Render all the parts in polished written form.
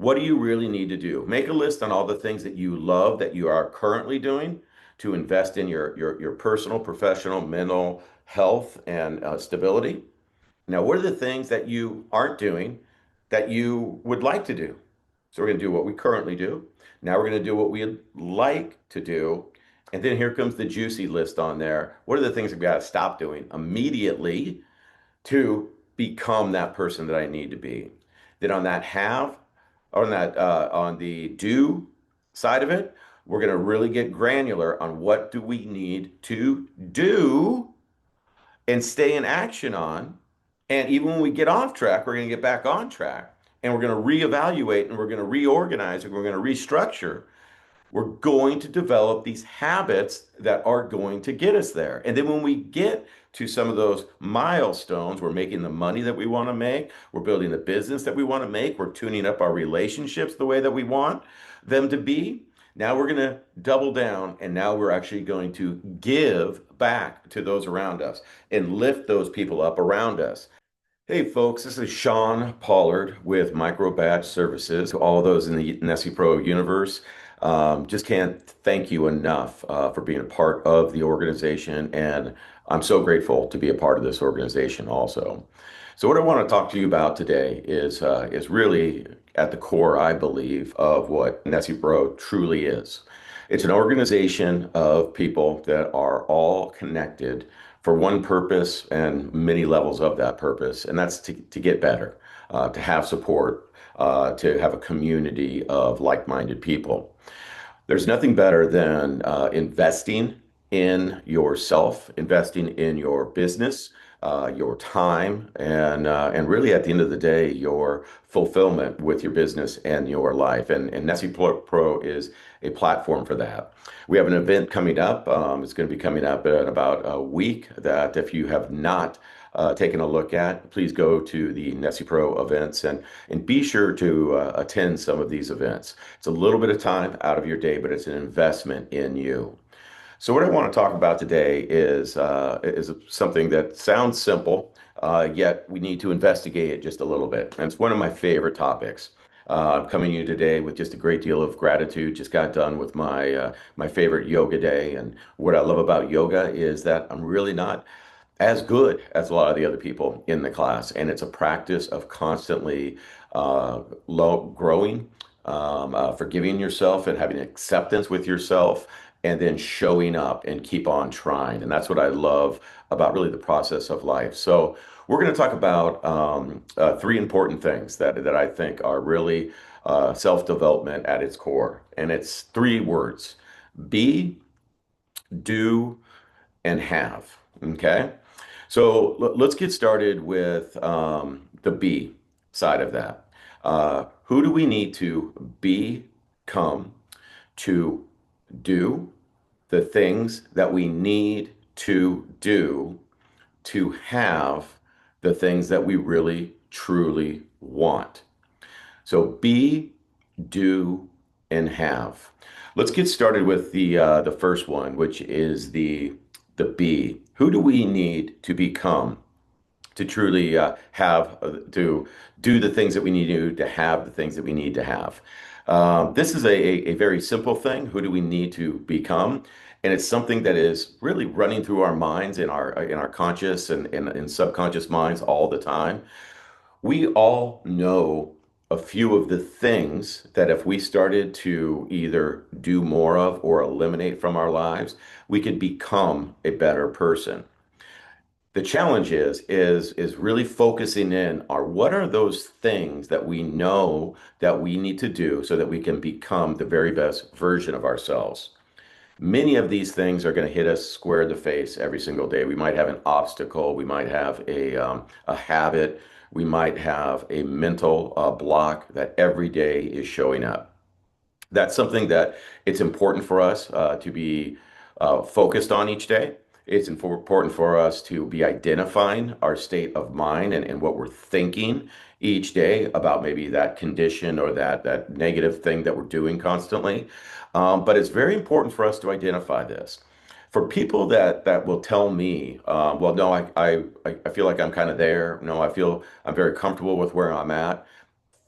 what do you really need to do? Make a list on all the things that you love that you are currently doing to invest in your personal, professional, mental health and stability. Now, what are the things that you aren't doing that you would like to do? So we're going to do what we currently do. Now we're going to do what we'd like to do. And then here comes the juicy list on there. What are the things we've got to stop doing immediately to become that person that I need to be? Then on the do side of it, we're going to really get granular on what do we need to do and stay in action on. And even when we get off track, we're going to get back on track and we're going to reevaluate and we're going to reorganize and we're going to restructure. We're going to develop these habits that are going to get us there. And then when we get to some of those milestones, we're making the money that we want to make, we're building the business that we want to make, we're tuning up our relationships the way that we want them to be. Now we're going to double down and now we're actually going to give back to those around us and lift those people up around us. Hey folks, this is Shawn Pollard with Microbatch Services. To all of those in the NASNPRO universe, just can't thank you enough for being a part of the organization, and I'm so grateful to be a part of this organization also. So what I want to talk to you about today is really at the core, I believe, of what NASNPRO truly is. It's an organization of people that are all connected for one purpose and many levels of that purpose, and that's to get better, to have support, to have a community of like-minded people. There's nothing better than investing in yourself, investing in your business, your time, and really at the end of the day, your fulfillment with your business and your life. And NASNPRO is a platform for that. We have an event coming up. It's going to be coming up in about a week that if you have not taken a look at, please go to the NASNPRO events and be sure to attend some of these events. It's a little bit of time out of your day, but it's an investment in you. So what I want to talk about today is something that sounds simple, yet we need to investigate it just a little bit. And it's one of my favorite topics. I'm coming to you today with just a great deal of gratitude. Just got done with my favorite yoga day, and what I love about yoga is that I'm really not as good as a lot of the other people in the class, and it's a practice of constantly growing, forgiving yourself, and having acceptance with yourself and then showing up and keep on trying. And that's what I love about really the process of life. So we're going to talk about three important things that I think are really self-development at its core. And it's three words: be, do, and have. Okay? So let's get started with the be side of that. Who do we need to become to do the things that we need to do to have the things that we really truly want? So be, do, and have. Let's get started with the first one, which is the be. Who do we need to become to truly have to do the things that we need to have the things that we need to have? This is a very simple thing. Who do we need to become? And it's something that is really running through our minds in our conscious and in subconscious minds all the time. We all know a few of the things that if we started to either do more of or eliminate from our lives, we could become a better person. The challenge is really focusing in on what are those things that we know that we need to do so that we can become the very best version of ourselves. Many of these things are going to hit us square in the face every single day. We might have an obstacle, we might have a habit, we might have a mental block that every day is showing up. That's something that it's important for us to be focused on each day. It's important for us to be identifying our state of mind and what we're thinking each day about maybe that condition or that negative thing that we're doing constantly. But it's very important for us to identify this. For people that will tell me, well, no, I feel like I'm kind of there. No, I feel I'm very comfortable with where I'm at.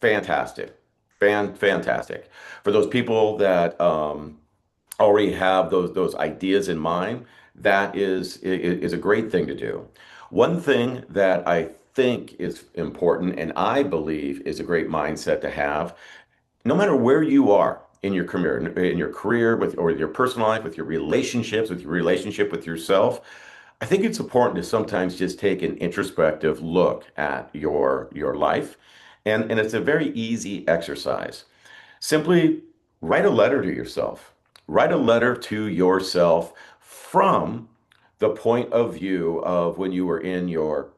Fantastic. Fantastic. For those people that already have those ideas in mind, that is a great thing to do. One thing that I think is important and I believe is a great mindset to have, no matter where you are in your career with or your personal life, with your relationships, with your relationship with yourself, I think it's important to sometimes just take an introspective look at your life. And it's a very easy exercise. Simply write a letter to yourself. Write a letter to yourself from the point of view of when you were in your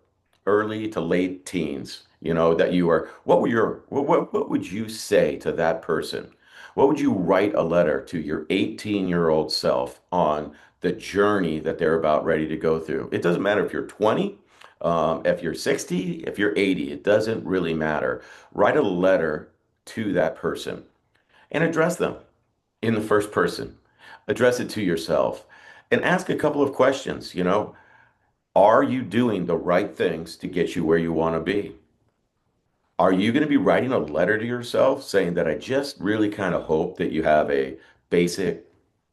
early to late teens. You know, that you were, what would you say to that person? What would you write a letter to your 18-year-old self on the journey that they're about ready to go through? It doesn't matter if you're 20, if you're 60, if you're 80, it doesn't really matter. Write a letter to that person and address them in the first person. Address it to yourself and ask a couple of questions. Are you doing the right things to get you where you want to be? Are you going to be writing a letter to yourself saying that I just really kind of hope that you have a basic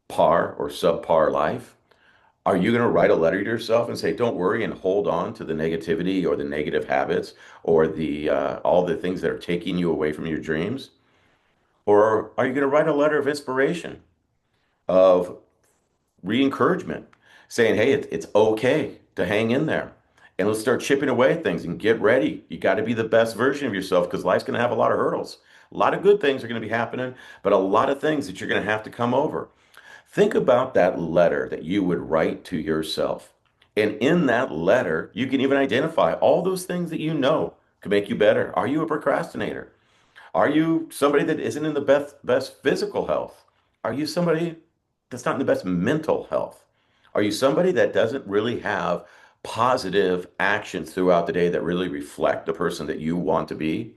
par or subpar life? Are you going to write a letter to yourself and say, don't worry and hold on to the negativity or the negative habits or the all the things that are taking you away from your dreams? Or are you going to write a letter of inspiration, of re-encouragement, saying, hey, it's okay to hang in there. And let's start chipping away at things and get ready. You got to be the best version of yourself because life's going to have a lot of hurdles. A lot of good things are going to be happening, but a lot of things that you're going to have to come over. Think about that letter that you would write to yourself. And in that letter, you can even identify all those things that you know could make you better. Are you a procrastinator? Are you somebody that isn't in the best physical health? Are you somebody that's not in the best mental health? Are you somebody that doesn't really have positive actions throughout the day that really reflect the person that you want to be?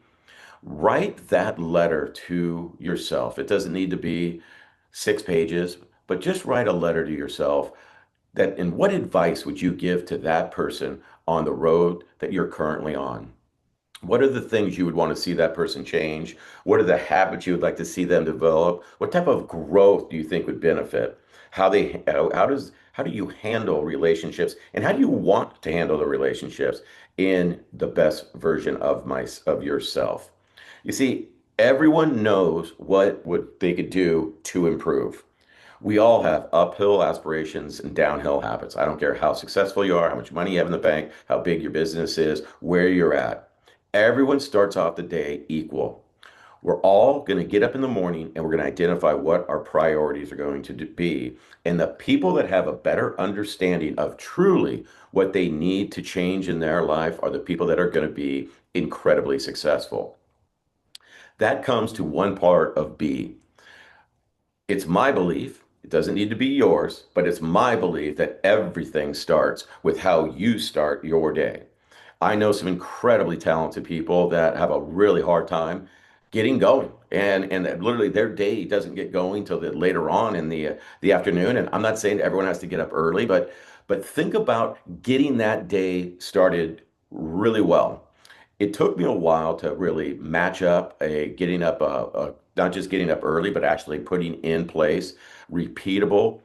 Write that letter to yourself. It doesn't need to be 6 pages, but just write a letter to yourself that, and what advice would you give to that person on the road that you're currently on? What are the things you would want to see that person change? What are the habits you would like to see them develop? What type of growth do you think would benefit? How do you handle relationships and how do you want to handle the relationships in the best version of yourself? You see, everyone knows what they could do to improve. We all have uphill aspirations and downhill habits. I don't care how successful you are, how much money you have in the bank, how big your business is, where you're at. Everyone starts off the day equal. We're all going to get up in the morning and we're going to identify what our priorities are going to be. And the people that have a better understanding of truly what they need to change in their life are the people that are going to be incredibly successful. That comes to one part of B. It's my belief, it doesn't need to be yours, but it's my belief that everything starts with how you start your day. I know some incredibly talented people that have a really hard time getting going, and that literally their day doesn't get going till later on in the afternoon. And I'm not saying everyone has to get up early, but think about getting that day started really well. It took me a while to really match up getting up not just getting up early, but actually putting in place repeatable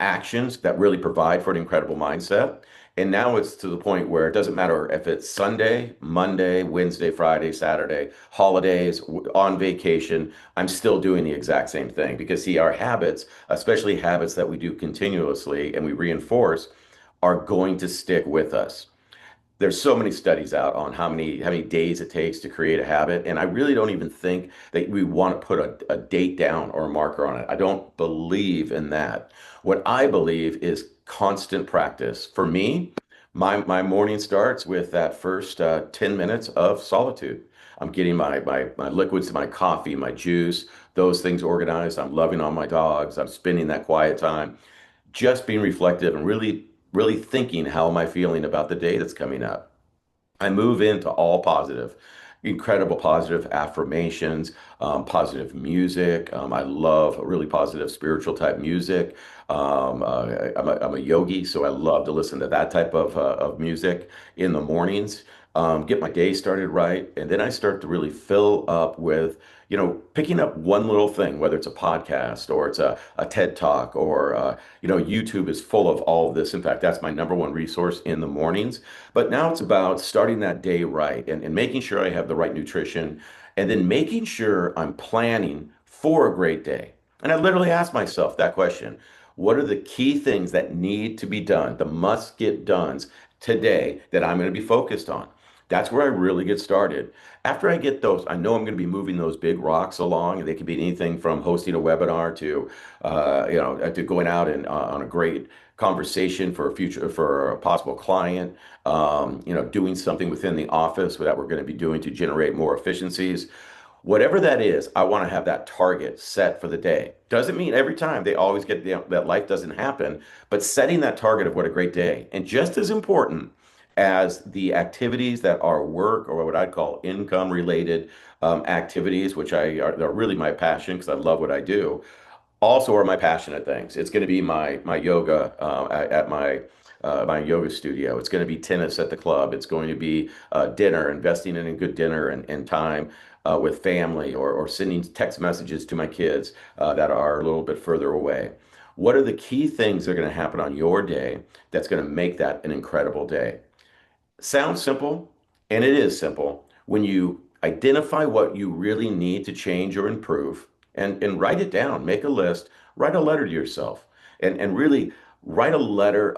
actions that really provide for an incredible mindset. And now it's to the point where it doesn't matter if it's Sunday, Monday, Wednesday, Friday, Saturday, holidays, on vacation, I'm still doing the exact same thing because see, our habits, especially habits that we do continuously and we reinforce, are going to stick with us. There's so many studies out on how many days it takes to create a habit, and I really don't even think that we want to put a date down or a marker on it. I don't believe in that. What I believe is constant practice. For me, my morning starts with that first 10 minutes of solitude. I'm getting my liquids, my coffee, my juice, those things organized. I'm loving on my dogs. I'm spending that quiet time just being reflective and really thinking, how am I feeling about the day that's coming up? I move into all positive, incredible positive affirmations, positive music. I love really positive spiritual type music. I'm a yogi, so I love to listen to that type of music in the mornings. get my day started right, and then I start to really fill up with, picking up one little thing, whether it's a podcast or it's a TED Talk or, YouTube is full of all of this. In fact, that's my number one resource in the mornings. But now it's about starting that day right and making sure I have the right nutrition and then making sure I'm planning for a great day. And I literally ask myself that question. What are the key things that need to be done, the must get dones today that I'm going to be focused on? That's where I really get started. After I get those, I know I'm going to be moving those big rocks along, and they could be anything from hosting a webinar to going out and on a great conversation for a possible client, doing something within the office that we're going to be doing to generate more efficiencies. Whatever that is, I want to have that target set for the day. Doesn't mean every time they always get that life doesn't happen, but setting that target of what a great day. And just as important as the activities that are work or what I'd call income related activities, which are really my passion because I love what I do, also are my passionate things. It's going to be my yoga at my yoga studio. It's going to be tennis at the club. It's going to be dinner, investing in a good dinner and time with family, or sending text messages to my kids that are a little bit further away. What are the key things that are going to happen on your day that's going to make that an incredible day? Sounds simple, and it is simple when you identify what you really need to change or improve and write it down, make a list, write a letter to yourself, and really write a letter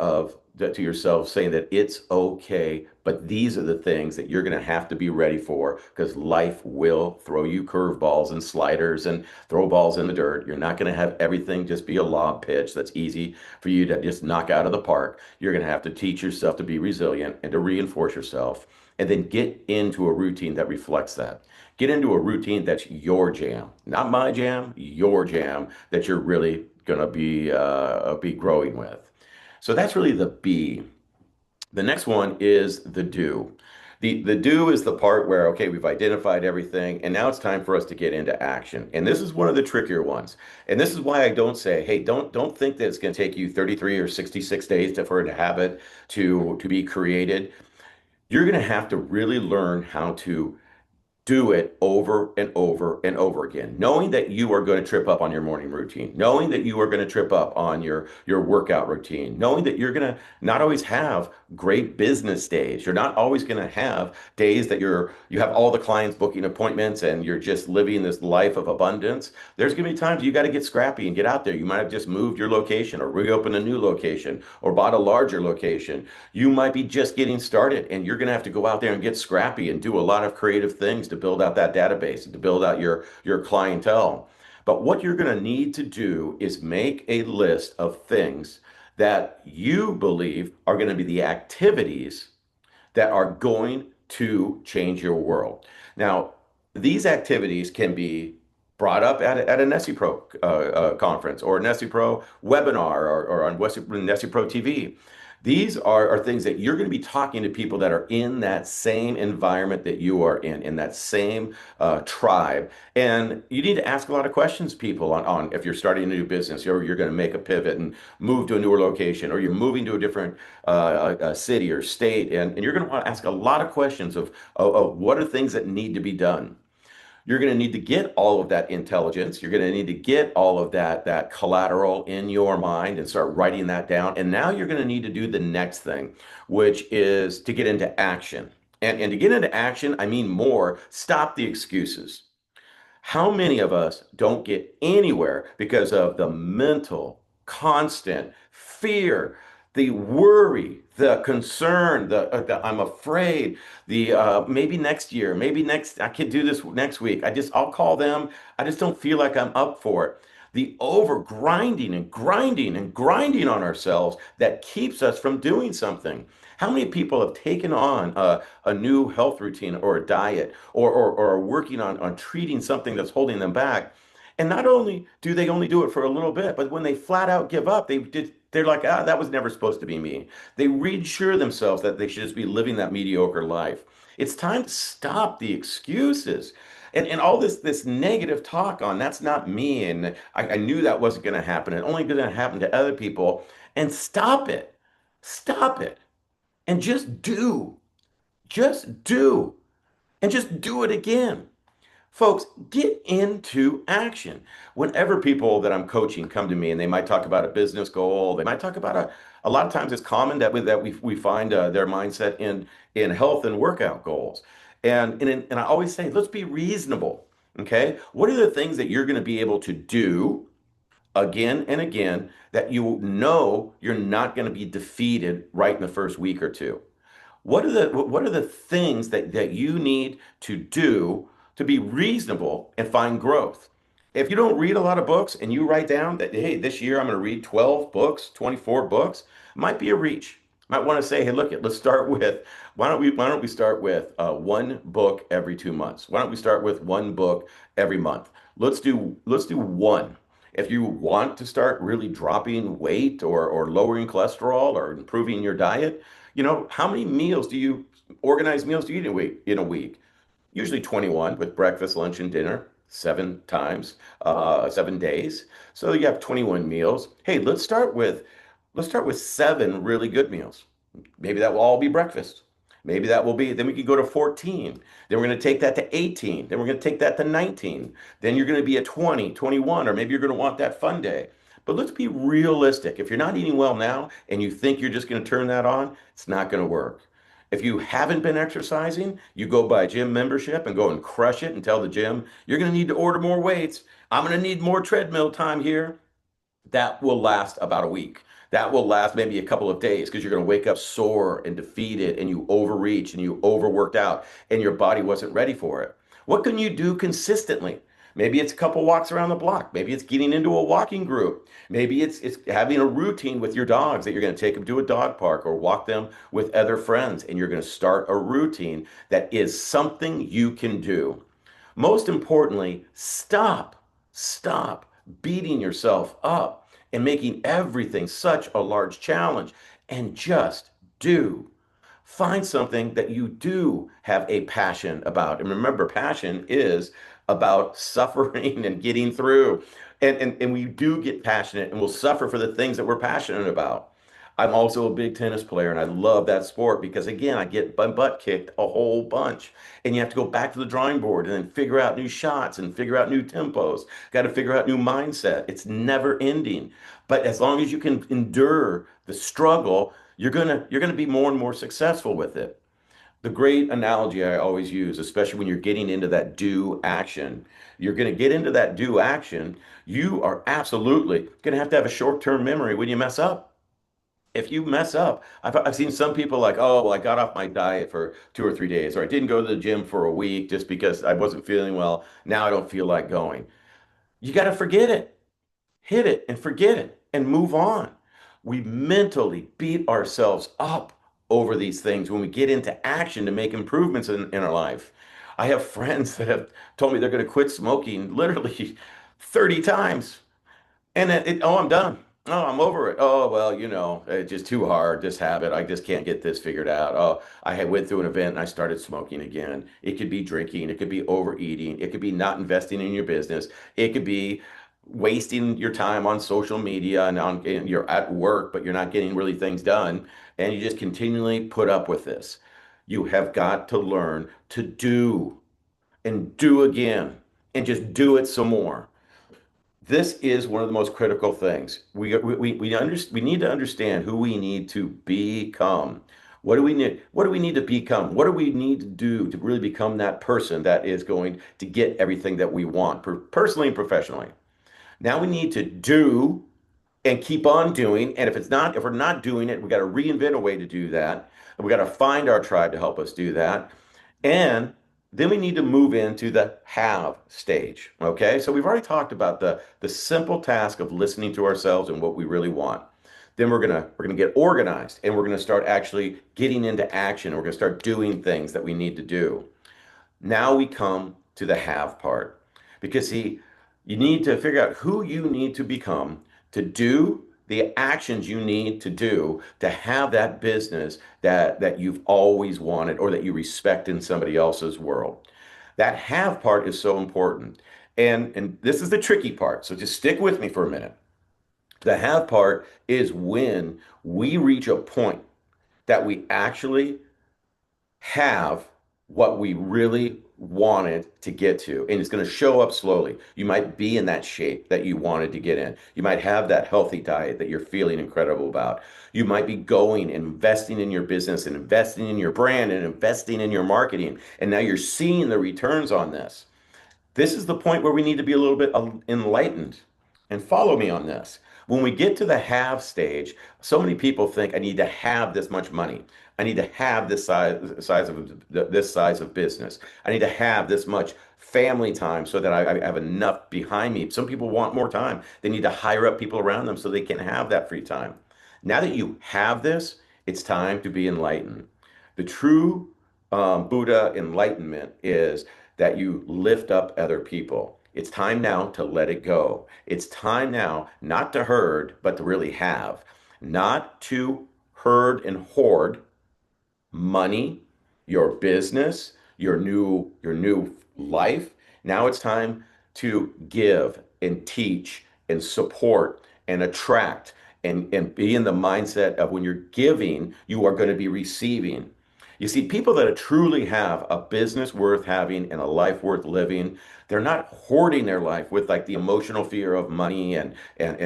to yourself saying that it's okay, but these are the things that you're going to have to be ready for because life will throw you curveballs and sliders and throw balls in the dirt. You're not going to have everything just be a lob pitch that's easy for you to just knock out of the park. You're going to have to teach yourself to be resilient and to reinforce yourself, and then get into a routine that reflects that. Get into a routine that's your jam, not my jam, your jam that you're really going to be growing with. So that's really the B. The next one is the do. The do is the part where, okay, we've identified everything, and now it's time for us to get into action. And this is one of the trickier ones. And this is why I don't say, hey, don't think that it's going to take you 33 or 66 days for a habit to be created. You're going to have to really learn how to do it over and over and over again, knowing that you are going to trip up on your morning routine, knowing that you are going to trip up on your workout routine, knowing that you're going to not always have great business days. You're not always going to have days that you have all the clients booking appointments and you're just living this life of abundance. There's going to be times you got to get scrappy and get out there. You might have just moved your location or reopened a new location or bought a larger location. You might be just getting started and you're going to have to go out there and get scrappy and do a lot of creative things to build out that database and to build out your clientele. But what you're going to need to do is make a list of things that you believe are going to be the activities that are going to change your world. Now, these activities can be brought up at a NASNPRO conference or a NASNPRO webinar or on NASNPRO TV. These are things that you're going to be talking to people that are in that same environment that you are in that same tribe. And you need to ask a lot of questions, people, on if you're starting a new business or you're going to make a pivot and move to a newer location or you're moving to a different city or state. And you're going to want to ask a lot of questions of what are things that need to be done. You're going to need to get all of that intelligence. You're going to need to get all of that collateral in your mind and start writing that down. And now you're going to need to do the next thing, which is to get into action. And to get into action, I mean more, stop the excuses. How many of us don't get anywhere because of the mental, constant fear, the worry, the concern, the I'm afraid, the maybe next year, maybe next, I can do this next week. I'll call them. I just don't feel like I'm up for it. The over grinding and grinding and grinding on ourselves that keeps us from doing something. How many people have taken on a new health routine or a diet or are working on treating something that's holding them back? And not only do they only do it for a little bit, but when they flat out give up, they're like, that was never supposed to be me. They reassure themselves that they should just be living that mediocre life. It's time to stop the excuses. And all this negative talk on that's not me, and I knew that wasn't going to happen, and only going to happen to other people. And stop it. Stop it and just do. Just do, and just do it again. Folks, get into action. Whenever people that I'm coaching come to me and they might talk about a business goal, they might talk about a lot of times it's common that we find their mindset in health and workout goals. And I always say, let's be reasonable. Okay. What are the things that you're going to be able to do again and again that you know you're not going to be defeated right in the first week or two? What are the things that you need to do to be reasonable and find growth? If you don't read a lot of books and you write down that, hey, this year I'm going to read 12 books, 24 books, might be a reach. Might want to say, hey, look, let's start with why don't we start with one book every 2 months? Why don't we start with one book every month? Let's do one. If you want to start really dropping weight or lowering cholesterol or improving your diet, how many meals do you organized meals do you eat in a week? Usually 21 with breakfast, lunch, and dinner, 7 times, 7 days. So you have 21 meals. Hey, let's start with 7 really good meals. Maybe that will all be breakfast. Maybe that will be, then we can go to 14. Then we're going to take that to 18. Then we're going to take that to 19. Then you're going to be at 20, 21, or maybe you're going to want that fun day. But let's be realistic. If you're not eating well now and you think you're just going to turn that on, it's not going to work. If you haven't been exercising, you go buy a gym membership and go and crush it and tell the gym, you're going to need to order more weights. I'm going to need more treadmill time here. That will last about a week. That will last maybe a couple of days because you're going to wake up sore and defeated and you overreach and you overworked out and your body wasn't ready for it. What can you do consistently? Maybe it's a couple walks around the block. Maybe it's getting into a walking group. Maybe it's having a routine with your dogs that you're going to take them to a dog park or walk them with other friends and you're going to start a routine that is something you can do. Most importantly, stop beating yourself up and making everything such a large challenge and just do. Find something that you do have a passion about. And remember, passion is about suffering and getting through. And we do get passionate and we'll suffer for the things that we're passionate about. I'm also a big tennis player and I love that sport because, again, I get my butt kicked a whole bunch. And you have to go back to the drawing board and then figure out new shots and figure out new tempos. Got to figure out new mindset. It's never ending. But as long as you can endure the struggle, you're gonna be more and more successful with it. The great analogy I always use, especially when you're getting into that do action, you're going to get into that do action. You are absolutely going to have a short-term memory when you mess up. If you mess up, I've seen some people like, oh, well, I got off my diet for 2 or 3 days, or I didn't go to the gym for a week just because I wasn't feeling well. Now I don't feel like going. You got to forget it, hit it and forget it and move on. We mentally beat ourselves up over these things when we get into action to make improvements in our life. I have friends that have told me they're going to quit smoking literally 30 times. And oh, I'm done. Oh, I'm over it. Oh, well, it's just too hard, this habit. I just can't get this figured out. Oh, I had went through an event and I started smoking again. It could be drinking, it could be overeating, it could be not investing in your business, it could be wasting your time on social media and you're at work, but you're not getting really things done, and you just continually put up with this. You have got to learn to do and do again and just do it some more. This is one of the most critical things. We need to understand who we need to become. What do we need? What do we need to become? What do we need to do to really become that person that is going to get everything that we want, personally and professionally? Now we need to do and keep on doing. And if we're not doing it, we got to reinvent a way to do that. And we got to find our tribe to help us do that. And then we need to move into the have stage. Okay. So we've already talked about the simple task of listening to ourselves and what we really want. Then we're gonna get organized and we're gonna start actually getting into action. We're gonna start doing things that we need to do. Now we come to the have part. Because see, you need to figure out who you need to become to do the actions you need to do to have that business that you've always wanted or that you respect in somebody else's world. That have part is so important. And this is the tricky part. So just stick with me for a minute. The have part is when we reach a point that we actually have what we really wanted to get to. And it's going to show up slowly. You might be in that shape that you wanted to get in. You might have that healthy diet that you're feeling incredible about. You might be going and investing in your business and investing in your brand and investing in your marketing. And now you're seeing the returns on this. This is the point where we need to be a little bit enlightened. And follow me on this. When we get to the have stage, so many people think I need to have this much money. I need to have this size of business. I need to have this much family time so that I have enough behind me. Some people want more time. They need to hire up people around them so they can have that free time. Now that you have this, it's time to be enlightened. The true Buddha enlightenment is that you lift up other people. It's time now to let it go. It's time now not to herd, but to really have. Not to herd and hoard money, your business, your new life. Now it's time to give and teach and support and attract and be in the mindset of when you're giving, you are going to be receiving. You see, people that truly have a business worth having and a life worth living, they're not hoarding their life with like the emotional fear of money and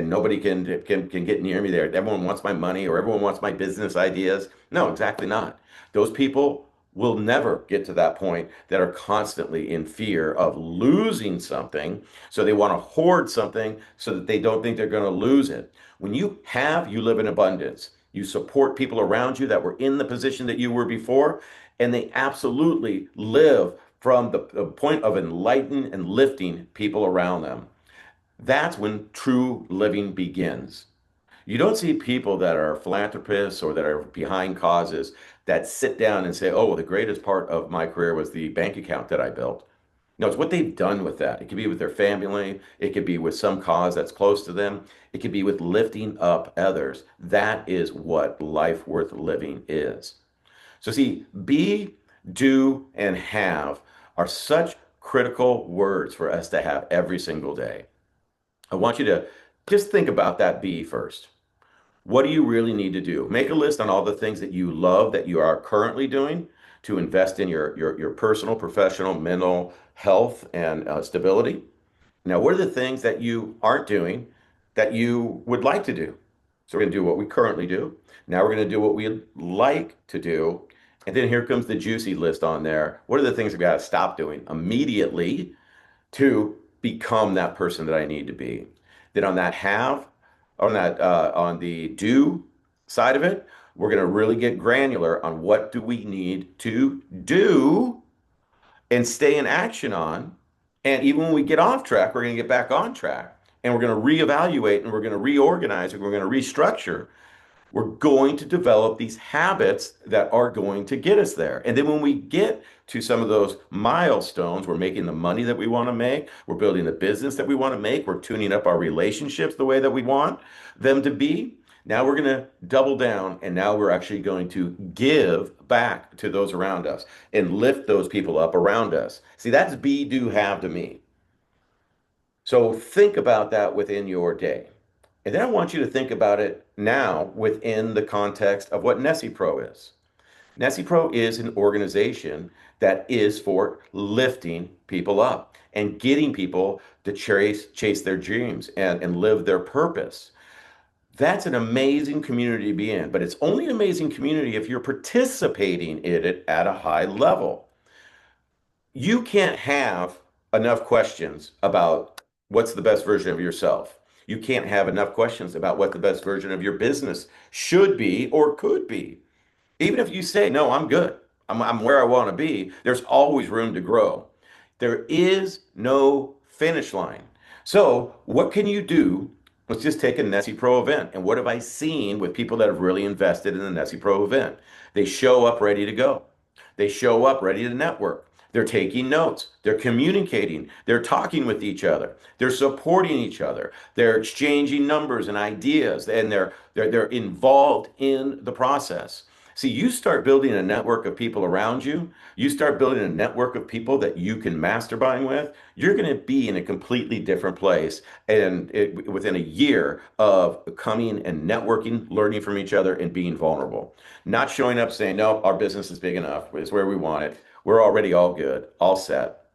nobody can get near me there. Everyone wants my money or everyone wants my business ideas. No, exactly not. Those people will never get to that point that are constantly in fear of losing something. So they want to hoard something so that they don't think they're going to lose it. When you have, you live in abundance. You support people around you that were in the position that you were before, and they absolutely live from the point of enlightening and lifting people around them. That's when true living begins. You don't see people that are philanthropists or that are behind causes that sit down and say, oh, well, the greatest part of my career was the bank account that I built. No, it's what they've done with that. It could be with their family. It could be with some cause that's close to them. It could be with lifting up others. That is what life worth living is. So, see, be, do, and have are such critical words for us to have every single day. I want you to just think about that be first. What do you really need to do? Make a list on all the things that you love that you are currently doing to invest in your personal, professional, mental health and stability. Now, what are the things that you aren't doing that you would like to do? So we're going to do what we currently do. Now we're going to do what we'd like to do. And then here comes the juicy list on there. What are the things we got to stop doing immediately to become that person that I need to be? Then on the do side of it, we're going to really get granular on what do we need to do and stay in action on. And even when we get off track, we're going to get back on track and we're going to reevaluate and we're going to reorganize and we're going to restructure. We're going to develop these habits that are going to get us there. And then when we get to some of those milestones, we're making the money that we want to make, we're building the business that we want to make, we're tuning up our relationships the way that we want them to be. Now we're going to double down and now we're actually going to give back to those around us and lift those people up around us. See, that's be, do, have to me. So think about that within your day. And then I want you to think about it now within the context of what NASNPRO is. NASNPRO is an organization that is for lifting people up and getting people to chase their dreams and live their purpose. That's an amazing community to be in, but it's only an amazing community if you're participating in it at a high level. You can't have enough questions about what's the best version of yourself. You can't have enough questions about what the best version of your business should be or could be. Even if you say, no, I'm good, I'm where I want to be, there's always room to grow. There is no finish line. So, what can you do? Let's just take a NASNPRO event. And what have I seen with people that have really invested in the NASNPRO event? They show up ready to go. They show up ready to network. They're taking notes. They're communicating. They're talking with each other. They're supporting each other. They're exchanging numbers and ideas, and they're involved in the process. See, you start building a network of people around you, you start building a network of people that you can mastermind with, you're going to be in a completely different place. And within a year of coming and networking, learning from each other, and being vulnerable, not showing up saying, no, our business is big enough, it's where we want it. We're already all good, all set,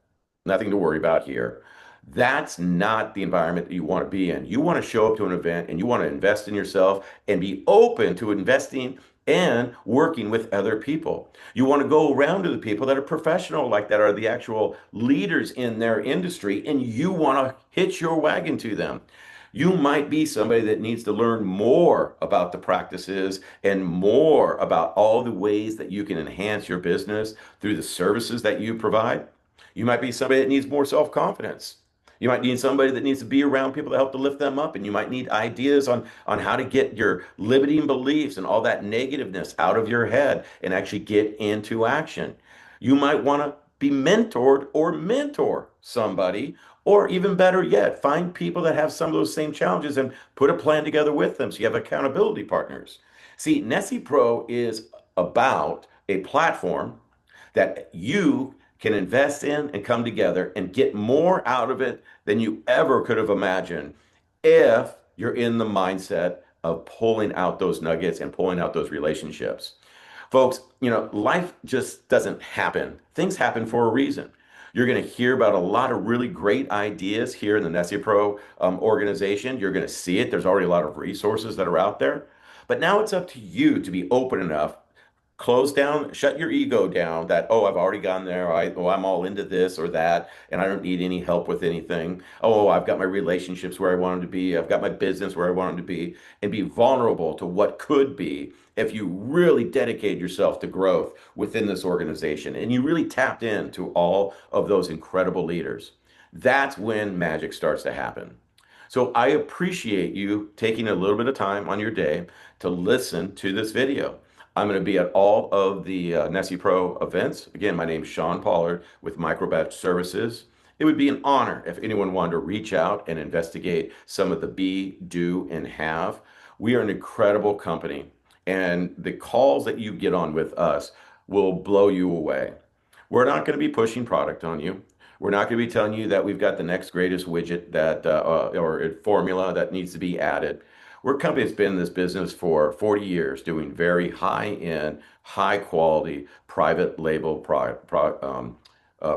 nothing to worry about here. That's not the environment that you want to be in. You want to show up to an event and you want to invest in yourself and be open to investing and working with other people. You want to go around to the people that are professional, like that are the actual leaders in their industry, and you want to hitch your wagon to them. You might be somebody that needs to learn more about the practices and more about all the ways that you can enhance your business through the services that you provide. You might be somebody that needs more self-confidence. You might need somebody that needs to be around people to help to lift them up. And you might need ideas on how to get your limiting beliefs and all that negativeness out of your head and actually get into action. You might want to be mentored or mentor somebody, or even better yet, find people that have some of those same challenges and put a plan together with them so you have accountability partners. See, NASNPRO is about a platform that you can invest in and come together and get more out of it than you ever could have imagined if you're in the mindset of pulling out those nuggets and pulling out those relationships. Folks, life just doesn't happen. Things happen for a reason. You're going to hear about a lot of really great ideas here in the NASNPRO organization. You're going to see it. There's already a lot of resources that are out there. But now it's up to you to be open enough, close down, shut your ego down that, oh, I've already gone there. I'm all into this or that, and I don't need any help with anything. Oh, I've got my relationships where I want them to be. I've got my business where I want them to be, and be vulnerable to what could be if you really dedicate yourself to growth within this organization and you really tapped into all of those incredible leaders. That's when magic starts to happen. So I appreciate you taking a little bit of time on your day to listen to this video. I'm going to be at all of the NASNPRO events. Again, my name is Shawn Pollard with Microbatch Services. It would be an honor if anyone wanted to reach out and investigate some of the be, do, and have. We are an incredible company, and the calls that you get on with us will blow you away. We're not going to be pushing product on you. We're not going to be telling you that we've got the next greatest widget or formula that needs to be added. We're a company that's been in this business for 40 years, doing very high-end, high-quality private label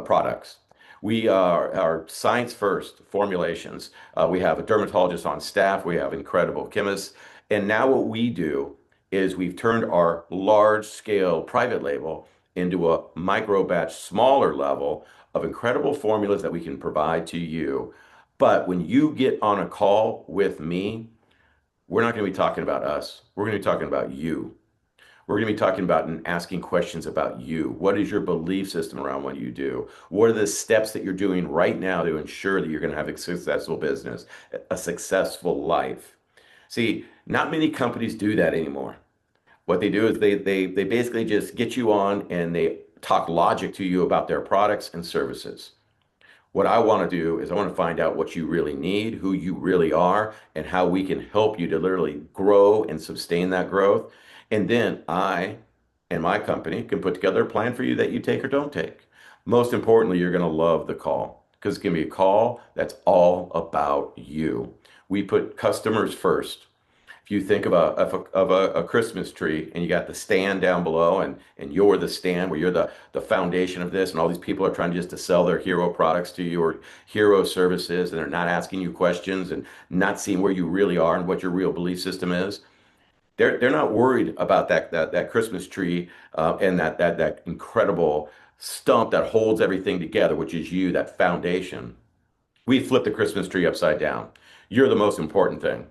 products. We are science first formulations. We have a dermatologist on staff. We have incredible chemists. And now what we do is we've turned our large scale private label into a micro batch, smaller level of incredible formulas that we can provide to you. But when you get on a call with me, we're not going to be talking about us. We're going to be talking about you. We're going to be talking about and asking questions about you. What is your belief system around what you do? What are the steps that you're doing right now to ensure that you're going to have a successful business, a successful life? See, not many companies do that anymore. What they do is they basically just get you on and they talk logic to you about their products and services. What I want to do is I want to find out what you really need, who you really are, and how we can help you to literally grow and sustain that growth. And then I and my company can put together a plan for you that you take or don't take. Most importantly, you're going to love the call because it's going to be a call that's all about you. We put customers first. If you think of a Christmas tree and you got the stand down below and you're the stand where you're the foundation of this and all these people are trying just to sell their hero products to you or hero services and they're not asking you questions and not seeing where you really are and what your real belief system is. They're not worried about that Christmas tree and that incredible stump that holds everything together, which is you, that foundation. We flip the Christmas tree upside down. You're the most important thing.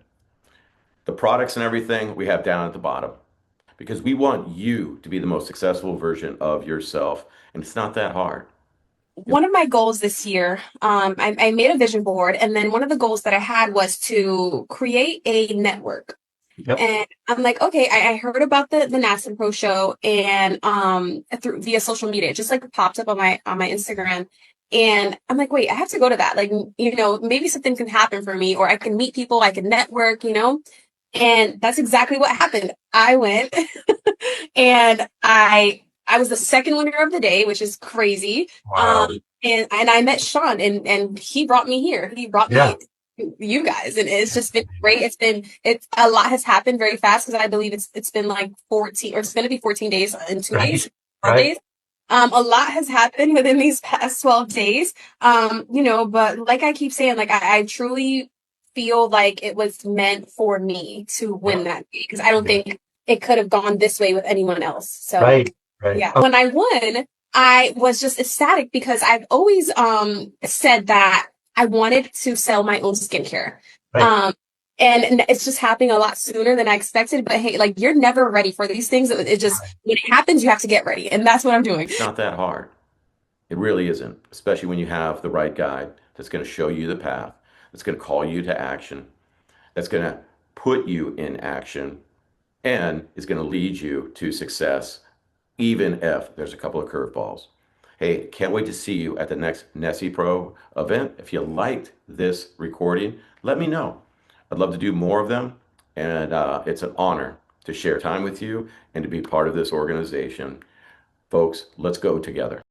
The products and everything we have down at the bottom because we want you to be the most successful version of yourself. And it's not that hard. One of my goals this year, I made a vision board, and then one of the goals that I had was to create a network. Yep. And I'm like, okay, I heard about the NASNPRO show and through via social media, it just like popped up on my Instagram. And I'm like, wait, I have to go to that. Like, maybe something can happen for me, or I can meet people, I can network. And that's exactly what happened. I went and I was the second winner of the day, which is crazy. Wow. And I met Shawn, and he brought me here. He brought Yeah. me to you guys, and it's just been great. It's a lot has happened very fast because I believe it's been like 14, or it's going to be 14 days in 2 days, Right. 12 Right. days. A lot has happened within these past 12 days. But like I keep saying, like I truly feel like it was meant for me to Yeah. win that day because I don't Yeah. think it could have gone this way with anyone else. So Right. Right. yeah, when I won, I was just ecstatic because I've always said that I wanted to sell my own skincare. Right. Um and it's just happening a lot sooner than I expected. But hey, like you're never ready for these things. It just when it happens, you have to get ready, and that's what I'm doing. It's not that hard. It really isn't, especially when you have the right guide that's going to show you the path, that's going to call you to action, that's going to put you in action, and is going to lead you to success, even if there's a couple of curveballs. Hey, can't wait to see you at the next NASNPRO event. If you liked this recording, let me know. I'd love to do more of them, and it's an honor to share time with you and to be part of this organization. Folks, let's go together.